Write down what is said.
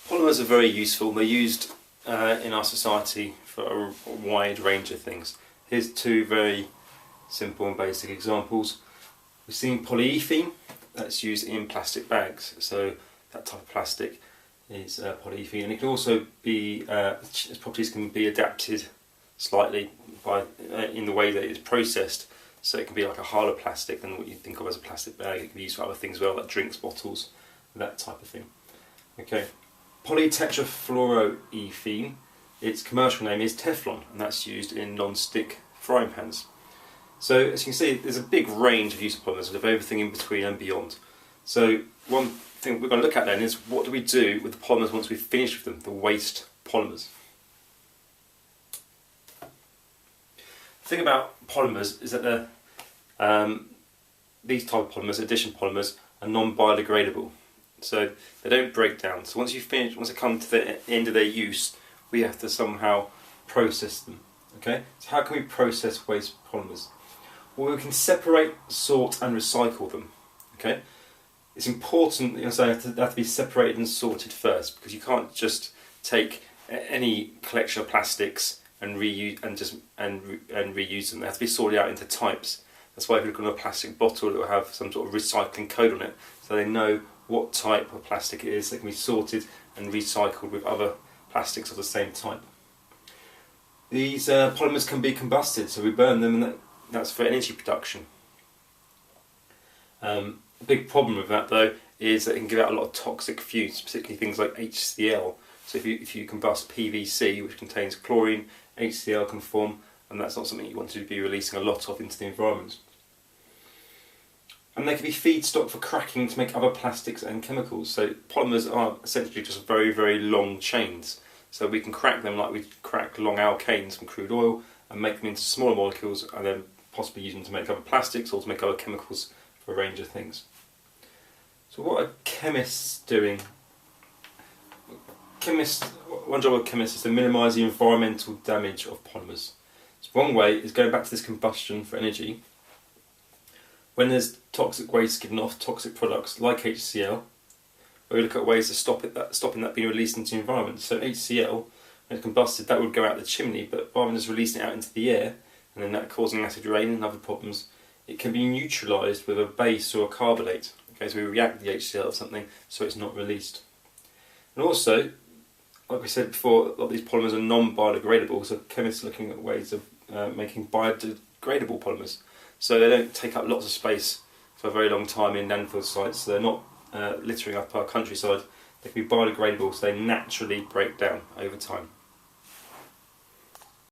Polymers are very useful. They're used in our society for a wide range of things. Here's two very simple and basic examples. We've seen polyethylene, that's used in plastic bags. So that type of plastic is polyethylene, and it can also be, its properties can be adapted slightly by in the way that it's processed. So it can be like a harder plastic than what you think of as a plastic bag. It can be used for other things as well, like drinks bottles, that type of thing. Okay, polytetrafluoroethene, its commercial name is Teflon, and that's used in non-stick frying pans. So as you can see, there's a big range of use of polymers, of everything in between and beyond. So one thing we're going to look at then is, what do we do with the polymers once we've finished with them, the waste polymers? The thing about polymers is that these type of polymers, addition polymers, are non-biodegradable. So they don't break down. So once they come to the end of their use, we have to somehow process them. Okay? So how can we process waste polymers? Well, we can separate, sort and recycle them. Okay? It's important that they have to be separated and sorted first, because you can't just take any collection of plastics and reuse them. They have to be sorted out into types. That's why if you look on a plastic bottle, it will have some sort of recycling code on it, so they know what type of plastic it is that can be sorted and recycled with other plastics of the same type. These polymers can be combusted, so we burn them, and that's for energy production. A big problem with that, though, is that it can give out a lot of toxic fumes, particularly things like HCl. So if you combust PVC, which contains chlorine, HCl can form, and that's not something you want to be releasing a lot of into the environment. And they can be feedstock for cracking to make other plastics and chemicals. So polymers are essentially just very, very long chains. So we can crack them like we crack long alkanes from crude oil and make them into smaller molecules, and then possibly use them to make other plastics or to make other chemicals for a range of things. So what are chemists doing? One job of chemists is to minimise the environmental damage of polymers. So one way is going back to this combustion for energy. When there's toxic waste given off, toxic products like HCl, we look at ways of stopping that being released into the environment. So HCl, when it's combusted, that would go out the chimney, but rather than just releasing it out into the air and then that causing acid rain and other problems, it can be neutralised with a base or a carbonate. Okay, so we react the HCl or something so it's not released. And also, like we said before, a lot of these polymers are non-biodegradable, so chemists are looking at ways of making biodegradable polymers. So they don't take up lots of space for a very long time in landfill sites, so they're not littering up our countryside. They can be biodegradable, so they naturally break down over time.